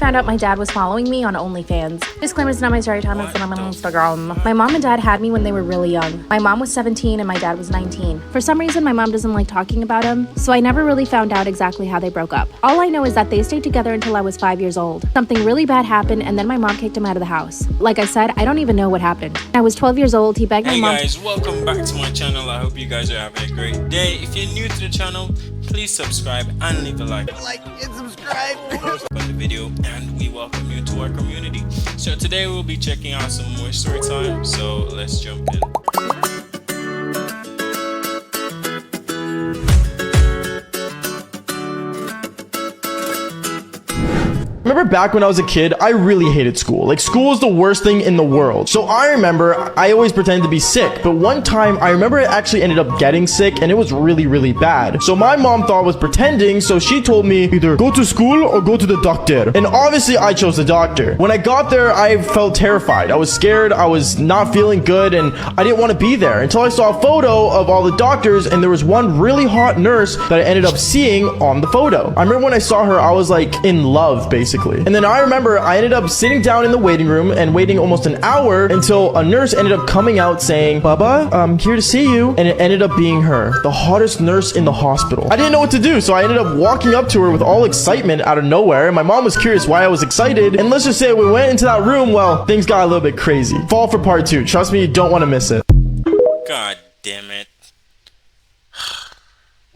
found out my dad was following me on OnlyFans. Disclaimer, it's not my story time, it's not my Instagram. My mom and dad had me when they were really young. My mom was 17 and my dad was 19. For some reason, my mom doesn't like talking about him, so I never really found out exactly how they broke up. All I know is that they stayed together until I was 5 years old. Something really bad happened and then my mom kicked him out of the house. Like I said, I don't even know what happened. I was 12 years old, he begged my mom. Hey guys, welcome back to my channel. I hope you guys are having a great day. If you're new to the channel, please subscribe and leave a like. Like and subscribe. On the video, and we welcome you to our community. So today we'll be checking out some more story time. So let's jump in. Remember back when I was a kid, I really hated school. Like, school is the worst thing in the world. So I remember I always pretended to be sick, but one time I remember I actually ended up getting sick and it was really, really bad. So my mom thought I was pretending, so she told me either go to school or go to the doctor. And obviously I chose the doctor. When I got there, I felt terrified. I was scared, I was not feeling good, and I didn't want to be there until I saw a photo of all the doctors, and there was one really hot nurse that I ended up seeing on the photo. I remember when I saw her, I was like in love, basically. And then I remember I ended up sitting down in the waiting room and waiting almost an hour until a nurse ended up coming out saying, "Baba, I'm here to see you." And it ended up being her, the hottest nurse in the hospital. I didn't know what to do, so I ended up walking up to her with all excitement out of nowhere. And my mom was curious why I was excited. And let's just say we went into that room, well, things got a little bit crazy. Fall for part 2. Trust me, you don't want to miss it. God damn it.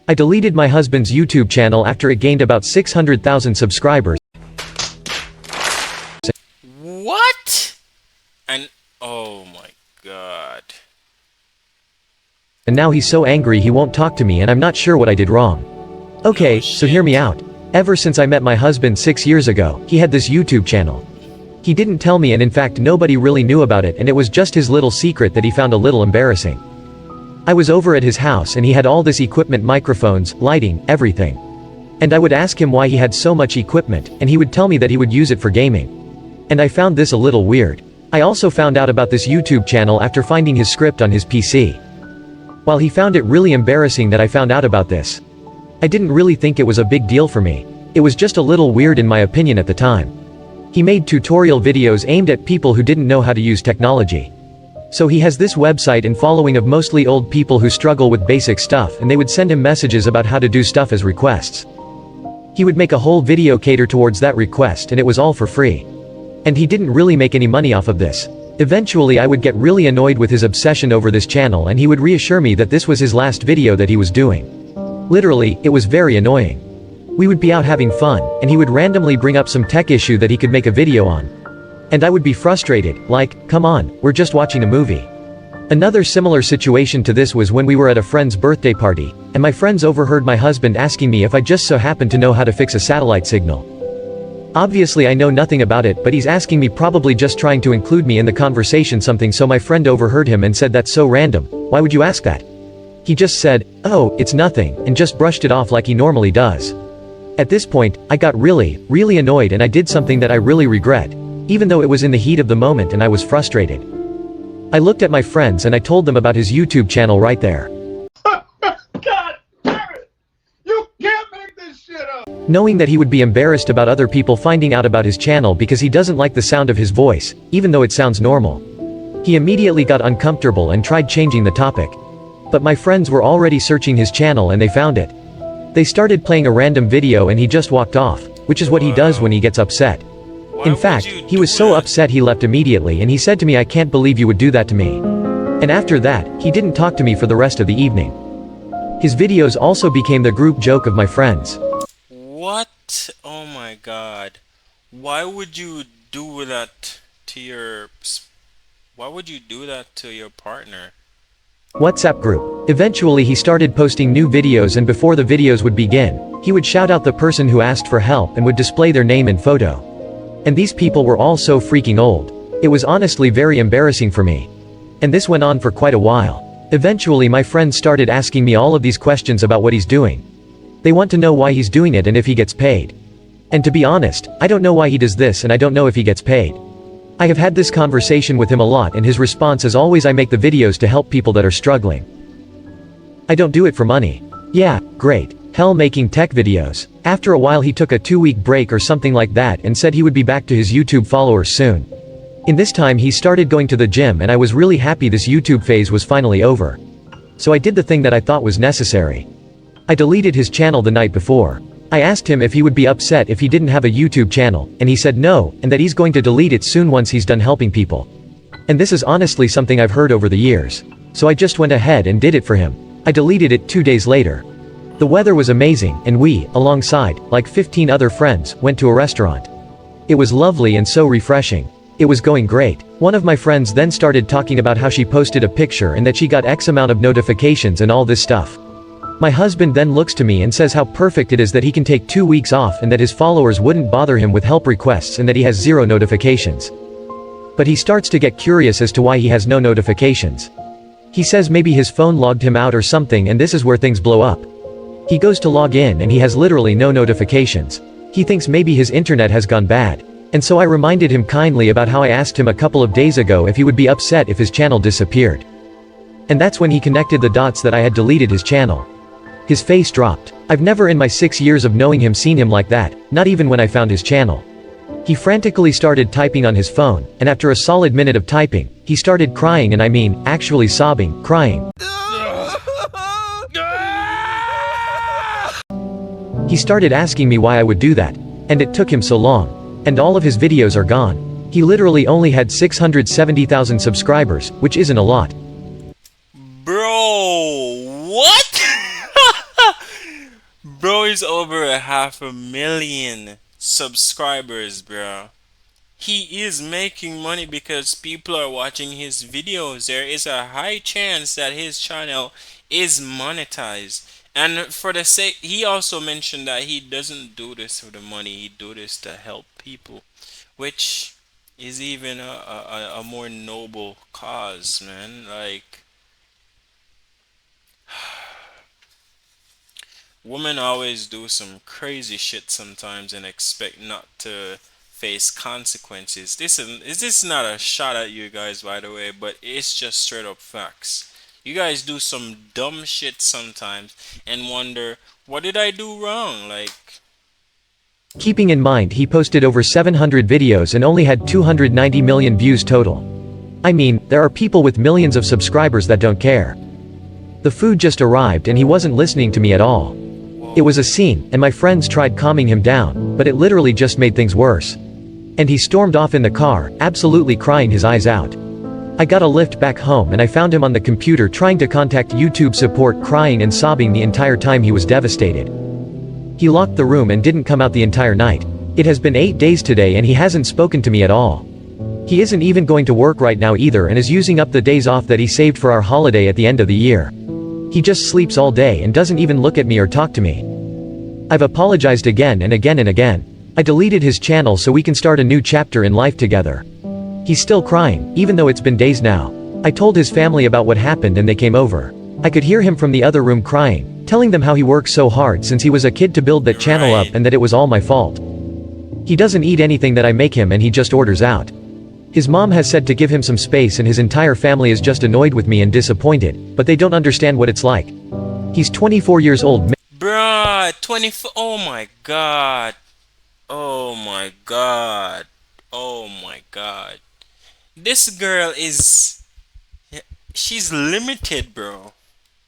I deleted my husband's YouTube channel after it gained about 600,000 subscribers. What? And oh my god. And now he's so angry he won't talk to me and I'm not sure what I did wrong. Okay, Oh, so hear me out. Ever since I met my husband 6 years ago, he had this YouTube channel. He didn't tell me, and in fact nobody really knew about it, and it was just his little secret that he found a little embarrassing. I was over at his house and he had all this equipment, microphones, lighting, everything. And I would ask him why he had so much equipment, and he would tell me that he would use it for gaming. And I found this a little weird. I also found out about this YouTube channel after finding his script on his PC. While he found it really embarrassing that I found out about this, I didn't really think it was a big deal for me. It was just a little weird in my opinion at the time. He made tutorial videos aimed at people who didn't know how to use technology. So he has this website and following of mostly old people who struggle with basic stuff, and they would send him messages about how to do stuff as requests. He would make a whole video cater towards that request, and it was all for free. And he didn't really make any money off of this. Eventually I would get really annoyed with his obsession over this channel, and he would reassure me that this was his last video that he was doing. Literally, it was very annoying. We would be out having fun, and he would randomly bring up some tech issue that he could make a video on. And I would be frustrated, like, come on, we're just watching a movie. Another similar situation to this was when we were at a friend's birthday party, and my friends overheard my husband asking me if I just so happened to know how to fix a satellite signal. Obviously I know nothing about it, but he's asking me, probably just trying to include me in the conversation something, so my friend overheard him and said, "That's so random, why would you ask that?" He just said, "Oh, it's nothing," and just brushed it off like he normally does. At this point, I got really annoyed, and I did something that I really regret, even though it was in the heat of the moment and I was frustrated. I looked at my friends and I told them about his YouTube channel right there. God damn it! You can't make this shit up! Knowing that he would be embarrassed about other people finding out about his channel because he doesn't like the sound of his voice, even though it sounds normal. He immediately got uncomfortable and tried changing the topic. But my friends were already searching his channel and they found it. They started playing a random video and he just walked off, which is what he does when he gets upset. In fact, he was so upset he left immediately, and he said to me, "I can't believe you would do that to me." And after that, he didn't talk to me for the rest of the evening. His videos also became the group joke of my friends. What? Oh my god. Why would you do that to your... Why would you do that to your partner? WhatsApp group. Eventually he started posting new videos, and before the videos would begin, he would shout out the person who asked for help and would display their name and photo. And these people were all so freaking old. It was honestly very embarrassing for me. And this went on for quite a while. Eventually my friends started asking me all of these questions about what he's doing. They want to know why he's doing it and if he gets paid. And to be honest, I don't know why he does this, and I don't know if he gets paid. I have had this conversation with him a lot, and his response is always, "I make the videos to help people that are struggling. I don't do it for money." Yeah, great. hell making tech videos. After a while he took a 2-week break or something like that and said he would be back to his YouTube followers soon. In this time he started going to the gym and I was really happy this YouTube phase was finally over. So I did the thing that I thought was necessary. I deleted his channel the night before. I asked him if he would be upset if he didn't have a YouTube channel, and he said no, and that he's going to delete it soon once he's done helping people. And this is honestly something I've heard over the years. So I just went ahead and did it for him. I deleted it 2 days later. The weather was amazing, and we, alongside, like 15 other friends, went to a restaurant. It was lovely and so refreshing. It was going great. One of my friends then started talking about how she posted a picture and that she got X amount of notifications and all this stuff. My husband then looks to me and says how perfect it is that he can take 2 weeks off and that his followers wouldn't bother him with help requests and that he has 0 notifications. But he starts to get curious as to why he has no notifications. He says maybe his phone logged him out or something, and this is where things blow up. He goes to log in and he has literally no notifications. He thinks maybe his internet has gone bad. And so I reminded him kindly about how I asked him a couple of days ago if he would be upset if his channel disappeared. And that's when he connected the dots that I had deleted his channel. His face dropped. I've never in my 6 years of knowing him seen him like that, not even when I found his channel. He frantically started typing on his phone, and after a solid minute of typing, he started crying, and I mean, actually sobbing, crying. He started asking me why I would do that, and it took him so long. And all of his videos are gone. He literally only had 670,000 subscribers, which isn't a lot. Bro, what? Bro is over 500,000 subscribers, bro. He is making money because people are watching his videos. There is a high chance that his channel is monetized. And for the sake, he also mentioned that he doesn't do this for the money. He do this to help people, which is even a more noble cause, man. Like, women always do some crazy shit sometimes and expect not to face consequences. This is not a shot at you guys, by the way, but it's just straight up facts. You guys do some dumb shit sometimes and wonder, what did I do wrong? Like, Keeping in mind he posted over 700 videos and only had 290 million views total. I mean, there are people with millions of subscribers that don't care. The food just arrived and he wasn't listening to me at all. It was a scene, and my friends tried calming him down, but it literally just made things worse. And he stormed off in the car, absolutely crying his eyes out. I got a lift back home and I found him on the computer trying to contact YouTube support, crying and sobbing the entire time. He was devastated. He locked the room and didn't come out the entire night. It has been 8 days today and he hasn't spoken to me at all. He isn't even going to work right now either and is using up the days off that he saved for our holiday at the end of the year. He just sleeps all day and doesn't even look at me or talk to me. I've apologized again and again and again. I deleted his channel so we can start a new chapter in life together. He's still crying, even though it's been days now. I told his family about what happened and they came over. I could hear him from the other room crying, telling them how he worked so hard since he was a kid to build that channel up and that it was all my fault. He doesn't eat anything that I make him and he just orders out. His mom has said to give him some space and his entire family is just annoyed with me and disappointed, but they don't understand what it's like. He's 24 years old. bruh, 24. Oh my god. Oh my god. Oh my god. This girl is. She's limited, bro.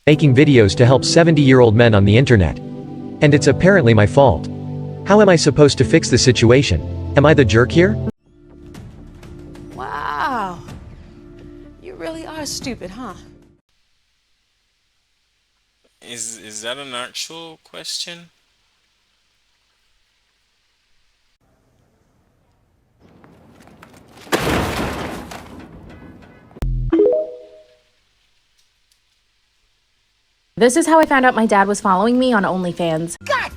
Making videos to help 70-year-old men on the internet. And it's apparently my fault. How am I supposed to fix the situation? Am I the jerk here? Wow. You really are stupid, huh? Is that an actual question? This is how I found out my dad was following me on OnlyFans. God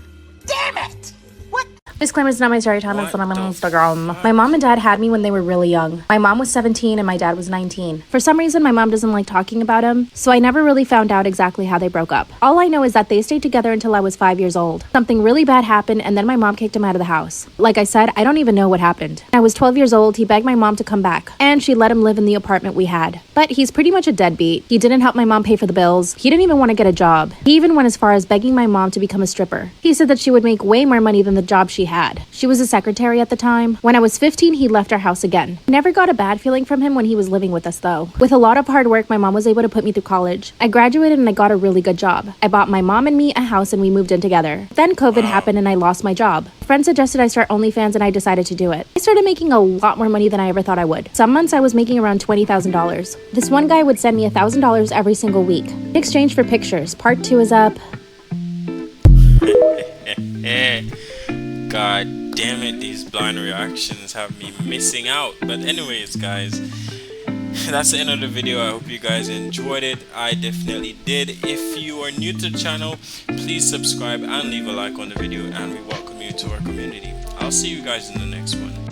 damn it! What? Disclaimer, it's not my story time, it's What on my the Instagram. fuck? My mom and dad had me when they were really young. My mom was 17 and my dad was 19. For some reason, my mom doesn't like talking about him, so I never really found out exactly how they broke up. All I know is that they stayed together until I was 5 years old. Something really bad happened, and then my mom kicked him out of the house. Like I said, I don't even know what happened. When I was 12 years old, he begged my mom to come back, and she let him live in the apartment we had. But he's pretty much a deadbeat. He didn't help my mom pay for the bills. He didn't even want to get a job. He even went as far as begging my mom to become a stripper. He said that she would make way more money than the job she had. She was a secretary at the time. When I was 15, he left our house again. I never got a bad feeling from him when he was living with us though. With a lot of hard work, my mom was able to put me through college. I graduated and I got a really good job. I bought my mom and me a house and we moved in together. Then COVID happened and I lost my job. Friends suggested I start OnlyFans and I decided to do it. I started making a lot more money than I ever thought I would. Some months I was making around $20,000. This one guy would send me $1,000 every single week in exchange for pictures. Part 2 is up. God damn it, these blind reactions have me missing out. But anyways, guys, that's the end of the video. I hope you guys enjoyed it. I definitely did. If you are new to the channel, please subscribe and leave a like on the video, and we welcome you to our community. I'll see you guys in the next one.